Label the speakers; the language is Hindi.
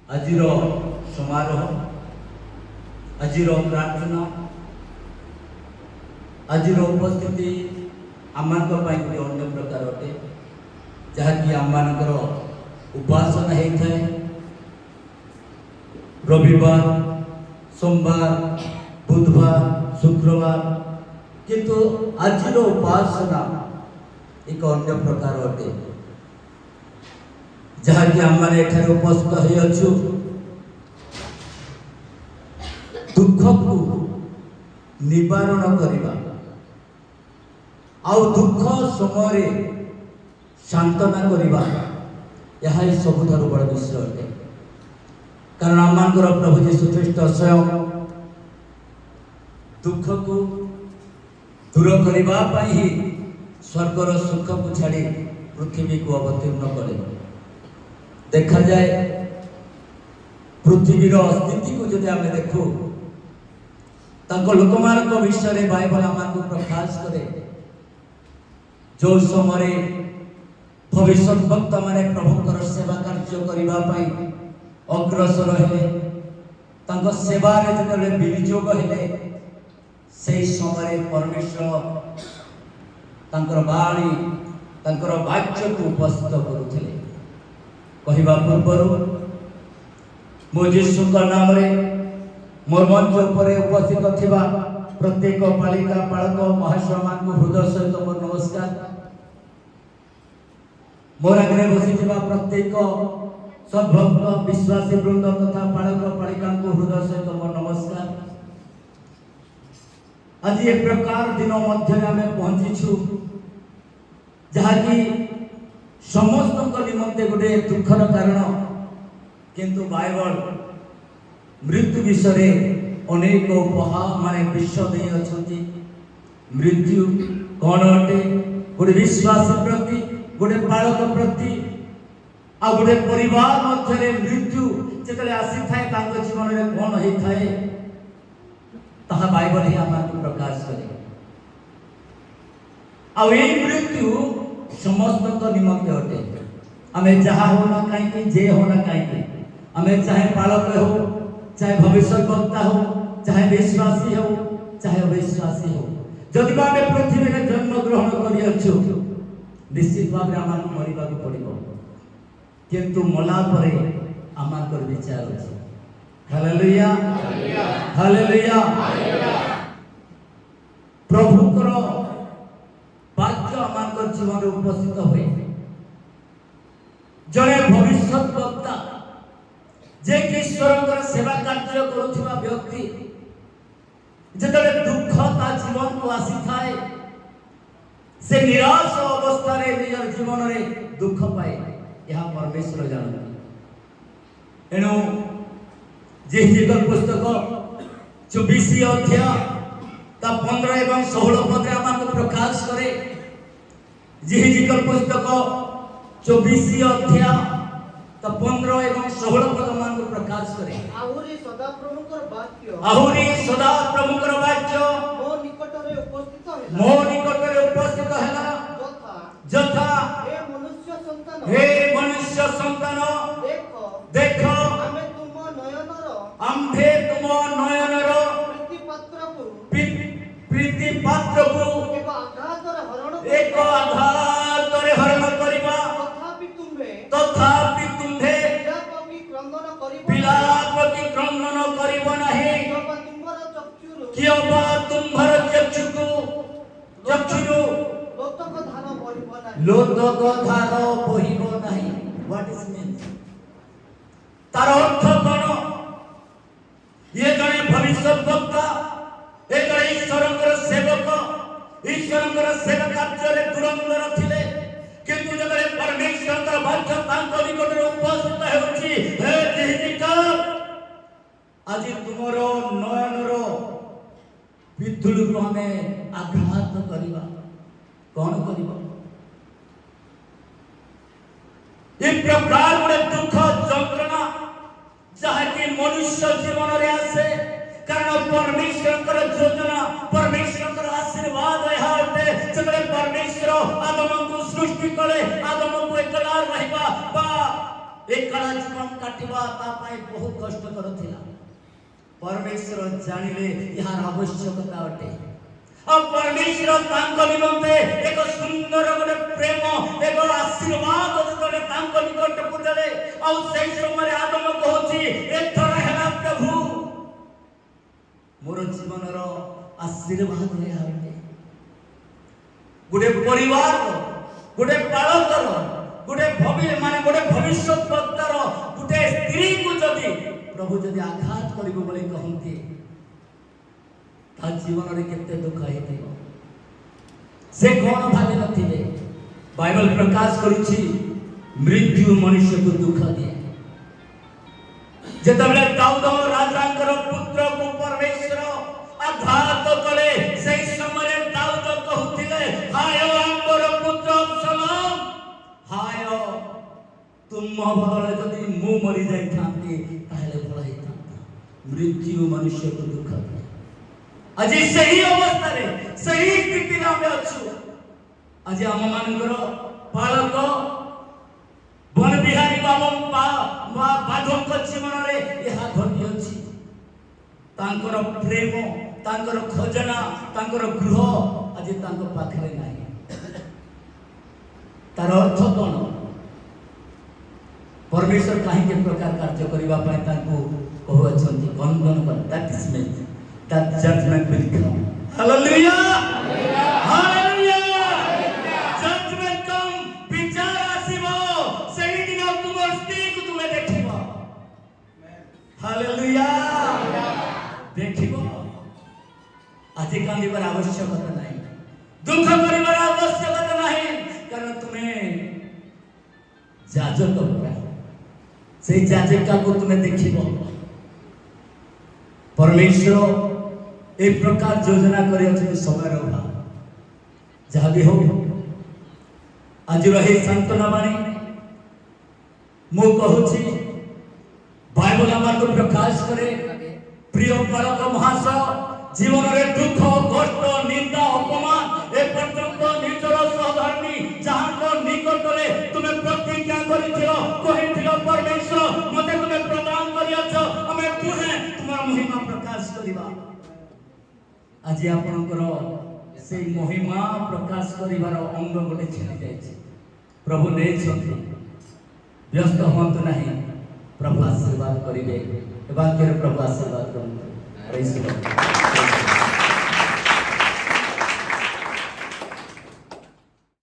Speaker 1: आजिर समारोह आजिर प्रार्थना आजिर उपस्थिति आम गोटे अन्य प्रकार अटे जहाँकि आम उपासना होता है रविवार सोमवार बुधवार शुक्रवार किंतु आजिर उपासना एक अन्य प्रकार अटे जहाँकि आम मैंने उपस्थित हो दुख को निवारण करने आउ दुख समय सांत्वना करने यह सबुठ बड़ विषय अटे कारण आम प्रभु जीशु ख्रीष्ट स्वयं दुख को दूर करने ही स्वर्गर सुख को छाड़ी पृथ्वी को अवतीर्ण करे देखा जाए पृथ्वीर स्थिति को जब आम देखू लोक मान विषय बाइबल आम प्रकाश करे जो समय भविष्य भक्त माने प्रभुकर सेवा कार्य करने अग्रसर हेले सेवार जो विनियोग हेले से समय परमेश्वर बाणी वाक्य को उपस्थित करुले कहवा पूर्व मो जीशु नाम मोर मंच पर उपस्थित थिबा प्रत्येक बालिका बालक महाशय मान हृदय सहित मोर नमस्कार मोर आगे बसी प्रत्येक सद्भक्त विश्वासी वृंद तथा बालक बालिका हृदय सहित मोर नमस्कार आज एक प्रकार दिन मध्य आम पहुंचीछु जहाँकि समस्त निमंते गोटे दुखर कारण किंतु बाइबल मृत्यु विषय अनेक उपहार माने विश्व दे अछंती मृत्यु कौन अटे गोटे विश्वासी प्रति गोटे बालक प्रति आ गोटे परिवार मध्य मृत्यु जेतले आसी थाए तांको जीवन में कौन होई थाए ताहा बाइबल ही हमको प्रकाश करे आ ए मृत्यु समस्त निमंते अटे आमे जहा होना काई जे होना काई आमे चाहे बालक हो चाहे भविष्य वक्ता हो चाहे विश्वासी हो चाहे अविश्वासी हो जदि आमे पृथ्वी में जन्म ग्रहण करियछु निश्चित भाव में आमान मरिबा को पड़िबो किंतु मला परे आमान विचार अछि हालेलुया हालेलुया प्रभु करो वाक्य आमान जीवन में उपस्थित हुए जड़े भविष्य वक्ता जे कि ईश्वर सेवा कार्य करुवा व्यक्ति जिते दुख ता जीवन को आसी थाए से निराश अवस्था रे निजर जीवन में दुख पाए यह परमेश्वर जानते एणु जेहिकल पुस्तक 24 अध्याय ता 15 एवं 16 पद आमको प्रकाश करे जेहिकल पुस्तक 24 अध्याय ता 15 एवं 16 पद आमको प्रकाश करे
Speaker 2: आहुरी सदा प्रभुकर वाक्य मो निकट रे उपस्थित हैला
Speaker 1: जथा हे मनुष्य संतान देखो आम्भे तुम नयनर प्रीति पात्र को एक आघात रे हरण करिबा तथापि तुम्हे विलाप की क्रंदन करिब नाही कियबा तुम्हर चक्षुरु लोतक धार बहिब नाही व्हाट इज मीन्स तार अर्थ कोन ये जने भविष्य वक्ता ए जने ईश्वरकर सेवक ईश्वरकर सेवा कार्य रे दुरंतर थिले किंतु जब परमेश्वर का वाक्य तांको निकट उपस्थित होछि हे जिहिका आज तुमरो नयनरो विद्युत को हमें आघात करिबा कौन करिबा एक प्रकार गोटे दुख जंत्रणा जहाँकि मनुष्य जीवन रे आसे कारण परमेश्वर योजना परमेश्वर आशीर्वाद यह अटे जब परमेश्वर आदम को सृष्टि करे आदम को एकला रहबा बा एकला जीवन काटिबा ता पाए बहुत कष्टकर थिला। परमेश्वर जानिले यार आवश्यकता अटे और परमेश्वर तांको निमंते एक सुंदर गोटे प्रेम एक आशीर्वाद जतले तांको निकट को देले और सेई समय आदम कहूची एथर हेला प्रभु मोर जीवन रो आशीर्वाद रे आटे गोटे परिवार गोटे पालकर गोटे भविष्य वक्तार गोटे स्त्री को जदि प्रभु जदि आघात करिबो बोली कहंती ता जीवन रे केते दुख हेतिबो से कोन भागे नथिले। बाइबल प्रकाश करूची मृत्यु मनुष्य को दुख दिए जेतबेले दाऊद राजांकर पुत्र को परमेश्वर आघात कले से समय दाऊद कहउथिले हाय हमर पुत्र अब्सलोम हाय तुम बदले जदि मु मरि जाई थांती ताहले भला हेता मृत्यु मनुष्य को दुख दिए। आज सही अवस्था रे सही स्थिति रे हम अछु। आज हम मानकर पालक वन बिहारी बाबा बाधक जीवन रे यहा घटी अछि तांकर प्रेम तांकर खजना तांकर गृह आज तांको पाखरे नाही। तार अर्थ कोन परमेश्वर काहे के प्रकार कार्य करिबा पय तांको कहू अछंती वंदन कर that is mean that judgment will come. Hallelujah! Hallelujah! Judgment come. विचार आसीबो सही दिन तुमर स्त्री को तुमे देखिबो। Hallelujah! देखिबो आज कांदिबार आवश्यकता नाही दुख करिबार आवश्यकता नाही कारण तुमे जाजक पुरा से जाजका को तुमे देखिबो। परमेश्वर एक प्रकार योजना करे अछि समय रहा जहाँ भी हो आज रही सांत्वना बाणी मु कहूची बाइबल आमार को प्रकाश करे प्रिय बालक महाशय जीवन रे दुख कष्ट निंदा अपमान ए पर्यंत निजर सहधर्मी जहाँ को निकट रे तुमे प्रतिज्ञा करिथिलो कहिथिलो परमेश्वर मते तुमे प्रदान करियाछ हमें पुणे तुम्हारा महिमा प्रकाश करिबा। आज आपनकर से महिमा प्रकाश करिवार अंग गोटे छिनि जायछि प्रभु नै छथि व्यस्त होंत नाही प्रभु आशीर्वाद करिवे वाक्य प्रभु आशीर्वाद करନ୍ତୁ।